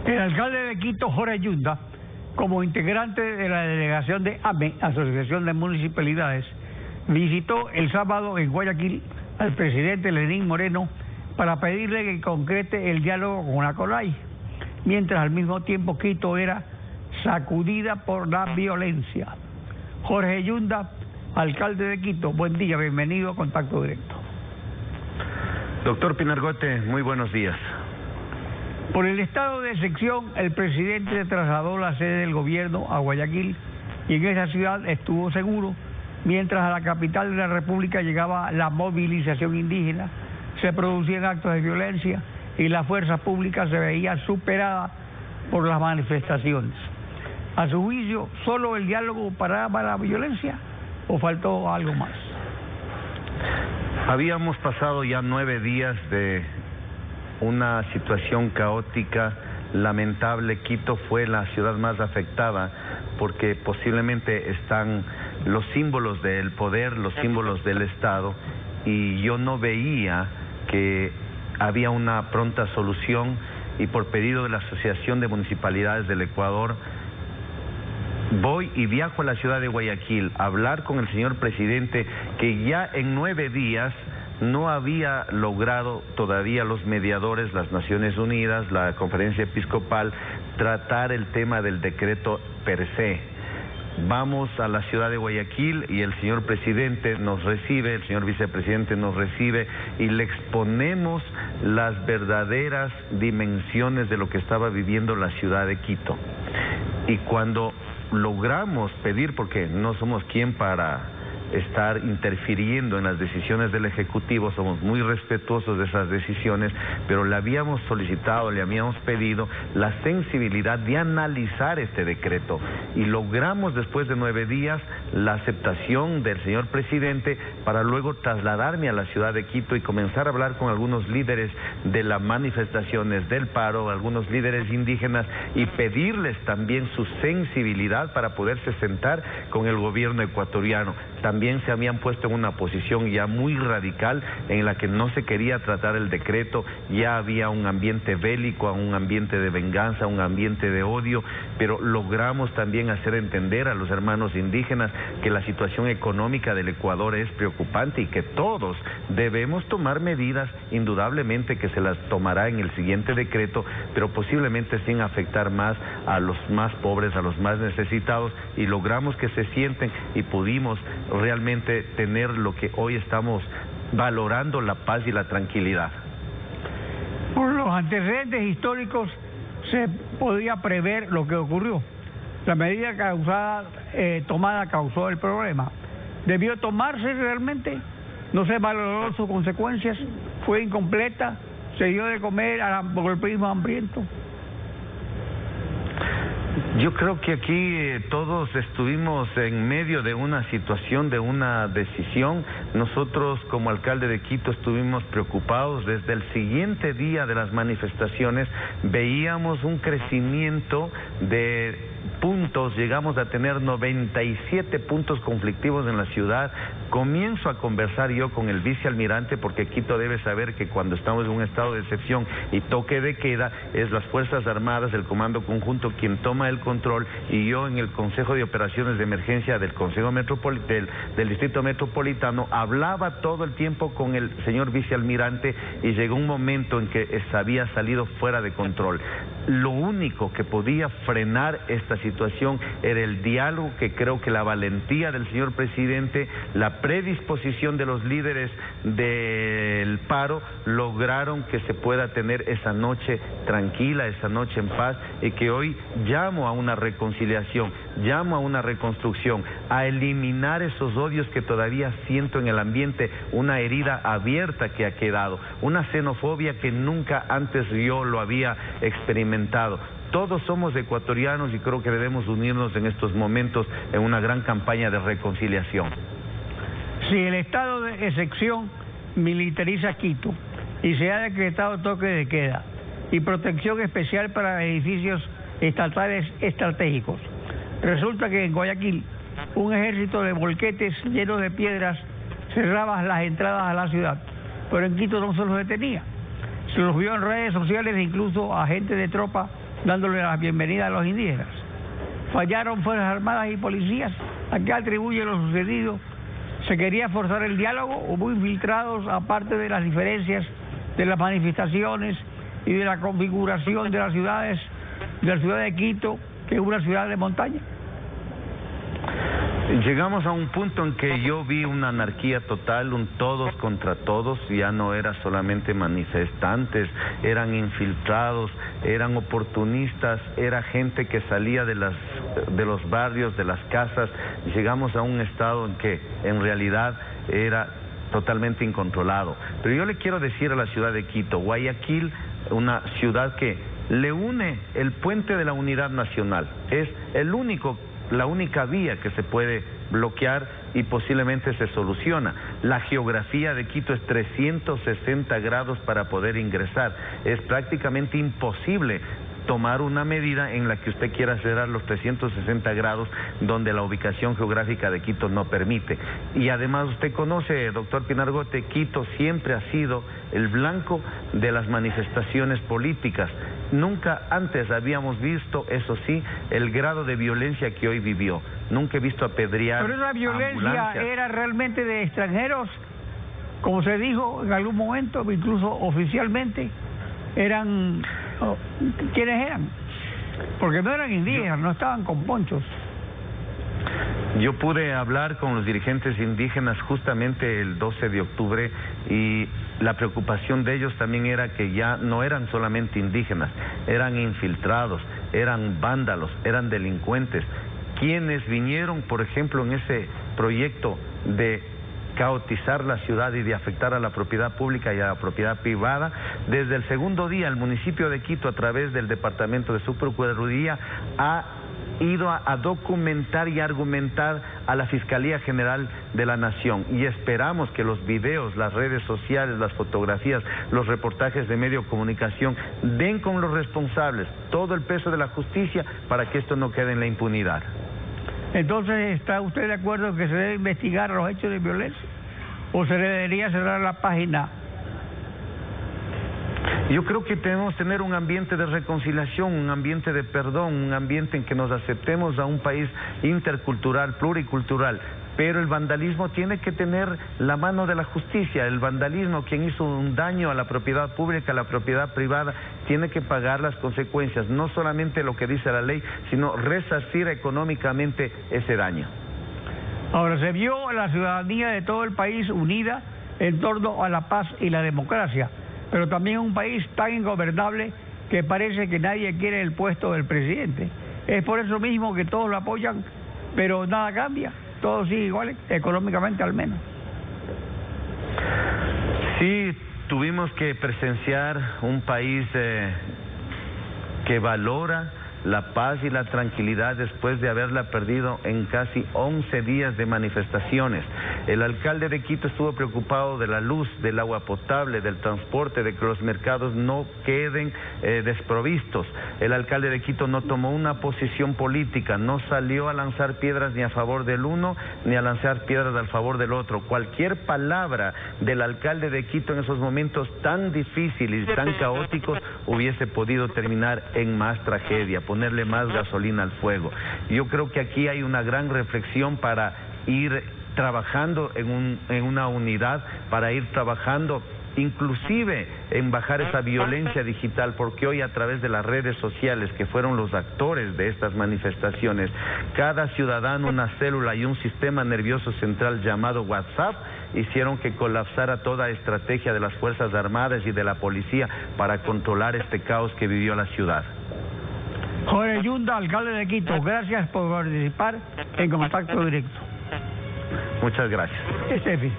El alcalde de Quito, Jorge Yunda, como integrante de la delegación de AME, Asociación de Municipalidades, visitó el sábado en Guayaquil al presidente Lenín Moreno para pedirle que concrete el diálogo con la CONAI, mientras al mismo tiempo Quito era sacudida por la violencia. Jorge Yunda, alcalde de Quito, buen día, bienvenido a Contacto Directo. Doctor Pinargote, muy buenos días. Por el estado de excepción, el presidente trasladó la sede del gobierno a Guayaquil y en esa ciudad estuvo seguro, mientras a la capital de la República llegaba la movilización indígena, se producían actos de violencia y la fuerza pública se veía superada por las manifestaciones. A su juicio, ¿solo el diálogo paraba la violencia o faltó algo más? Habíamos pasado ya 9 días de una situación caótica, lamentable. Quito fue la ciudad más afectada porque posiblemente están los símbolos del poder, los símbolos del Estado, y yo no veía que había una pronta solución, y por pedido de la Asociación de Municipalidades del Ecuador voy y viajo a la ciudad de Guayaquil a hablar con el señor presidente, que ya en 9 días no había logrado todavía los mediadores, las Naciones Unidas, la Conferencia Episcopal, tratar el tema del decreto per se. Vamos a la ciudad de Guayaquil y el señor presidente nos recibe, el señor vicepresidente nos recibe y le exponemos las verdaderas dimensiones de lo que estaba viviendo la ciudad de Quito. Y cuando logramos pedir, porque no somos quien para estar interfiriendo en las decisiones del Ejecutivo, somos muy respetuosos de esas decisiones, pero le habíamos solicitado, le habíamos pedido la sensibilidad de analizar este decreto, y logramos después de 9 días la aceptación del señor presidente para luego trasladarme a la ciudad de Quito y comenzar a hablar con algunos líderes de las manifestaciones del paro, algunos líderes indígenas, y pedirles también su sensibilidad para poderse sentar con el gobierno ecuatoriano. También se habían puesto en una posición ya muy radical en la que no se quería tratar el decreto, ya había un ambiente bélico, un ambiente de venganza, un ambiente de odio, pero logramos también hacer entender a los hermanos indígenas que la situación económica del Ecuador es preocupante y que todos debemos tomar medidas, indudablemente que se las tomará en el siguiente decreto, pero posiblemente sin afectar más a los más pobres, a los más necesitados, y logramos que se sienten y pudimos realmente tener lo que hoy estamos valorando, la paz y la tranquilidad. Por los antecedentes históricos se podía prever lo que ocurrió. La medida tomada causó el problema. ¿Debió tomarse realmente? ¿No se valoró sus consecuencias? ¿Fue incompleta? ¿Se dio de comer al golpismo hambriento? Yo creo que aquí todos estuvimos en medio de una situación, de una decisión. Nosotros como alcalde de Quito estuvimos preocupados. Desde el siguiente día de las manifestaciones veíamos un crecimiento de puntos, llegamos a tener 97 puntos conflictivos en la ciudad. Comienzo a conversar yo con el vicealmirante, porque Quito debe saber que cuando estamos en un estado de excepción y toque de queda, es las Fuerzas Armadas, el Comando Conjunto quien toma el control, y yo en el Consejo de Operaciones de Emergencia del Consejo del Distrito Metropolitano hablaba todo el tiempo con el señor vicealmirante, y llegó un momento en que había salido fuera de control. Lo único que podía frenar esta situación era el diálogo, que creo que la valentía del señor presidente, la predisposición de los líderes del paro lograron que se pueda tener esa noche tranquila, esa noche en paz, y que hoy llamo a una reconciliación, llamo a una reconstrucción, a eliminar esos odios que todavía siento en el ambiente, una herida abierta que ha quedado, una xenofobia que nunca antes yo lo había experimentado. Todos somos ecuatorianos y creo que debemos unirnos en estos momentos en una gran campaña de reconciliación. Si el estado de excepción militariza Quito y se ha decretado toque de queda y protección especial para edificios estatales estratégicos, resulta que en Guayaquil un ejército de volquetes llenos de piedras cerraba las entradas a la ciudad, pero en Quito no se los detenía. Se los vio en redes sociales e incluso agentes de tropa dándole la bienvenida a los indígenas. Fallaron Fuerzas Armadas y policías. ¿A qué atribuye lo sucedido? ¿Se quería forzar el diálogo? ¿Hubo infiltrados, aparte de las diferencias de las manifestaciones y de la configuración de las ciudades, de la ciudad de Quito, que es una ciudad de montaña? Llegamos a un punto en que yo vi una anarquía total, un todos contra todos. Ya no era solamente manifestantes, eran infiltrados, eran oportunistas, era gente que salía de los barrios, de las casas. Llegamos a un estado en que en realidad era totalmente incontrolado. Pero yo le quiero decir a la ciudad de Quito, Guayaquil, una ciudad que le une el puente de la unidad nacional, es la única vía que se puede bloquear y posiblemente se soluciona. La geografía de Quito es 360 grados para poder ingresar. Es prácticamente imposible tomar una medida en la que usted quiera cerrar los 360 grados donde la ubicación geográfica de Quito no permite. Y además usted conoce, doctor Pinargote, Quito siempre ha sido el blanco de las manifestaciones políticas. Nunca antes habíamos visto, eso sí, el grado de violencia que hoy vivió. Nunca he visto apedrear. Pero esa violencia ambulancias. ¿Era realmente de extranjeros? Como se dijo en algún momento, incluso oficialmente, eran... ¿Quiénes eran? Porque no eran indígenas, no estaban con ponchos. Yo pude hablar con los dirigentes indígenas justamente el 12 de octubre y la preocupación de ellos también era que ya no eran solamente indígenas, eran infiltrados, eran vándalos, eran delincuentes, quienes vinieron, por ejemplo, en ese proyecto de caotizar la ciudad y de afectar a la propiedad pública y a la propiedad privada. Desde el segundo día, el municipio de Quito, a través del Departamento de Subprocuraduría, ha ido a documentar y argumentar a la Fiscalía General de la Nación, y esperamos que los videos, las redes sociales, las fotografías, los reportajes de medio de comunicación den con los responsables todo el peso de la justicia para que esto no quede en la impunidad. Entonces, ¿está usted de acuerdo que se debe investigar los hechos de violencia? ¿O se debería cerrar la página? Yo creo que debemos tener un ambiente de reconciliación, un ambiente de perdón, un ambiente en que nos aceptemos a un país intercultural, pluricultural. Pero el vandalismo tiene que tener la mano de la justicia. El vandalismo, quien hizo un daño a la propiedad pública, a la propiedad privada, tiene que pagar las consecuencias. No solamente lo que dice la ley, sino resarcir económicamente ese daño. Ahora, se vio a la ciudadanía de todo el país unida en torno a la paz y la democracia, pero también un país tan ingobernable que parece que nadie quiere el puesto del presidente. Es por eso mismo que todos lo apoyan, pero nada cambia. Todos sigue igual, económicamente al menos. Sí, tuvimos que presenciar un país que valora la paz y la tranquilidad después de haberla perdido en casi 11 días de manifestaciones. El alcalde de Quito estuvo preocupado de la luz, del agua potable, del transporte, de que los mercados no queden desprovistos. El alcalde de Quito no tomó una posición política, no salió a lanzar piedras ni a favor del uno, ni a lanzar piedras a favor del otro. Cualquier palabra del alcalde de Quito en esos momentos tan difíciles y tan caóticos hubiese podido terminar en más tragedia, ponerle más gasolina al fuego. Yo creo que aquí hay una gran reflexión para ir trabajando en una unidad, para ir trabajando inclusive en bajar esa violencia digital, porque hoy a través de las redes sociales, que fueron los actores de estas manifestaciones, cada ciudadano, una célula y un sistema nervioso central llamado WhatsApp hicieron que colapsara toda estrategia de las Fuerzas Armadas y de la policía para controlar este caos que vivió la ciudad. Jorge Yunda, alcalde de Quito, gracias por participar en Contacto Directo. Muchas gracias. Estefi.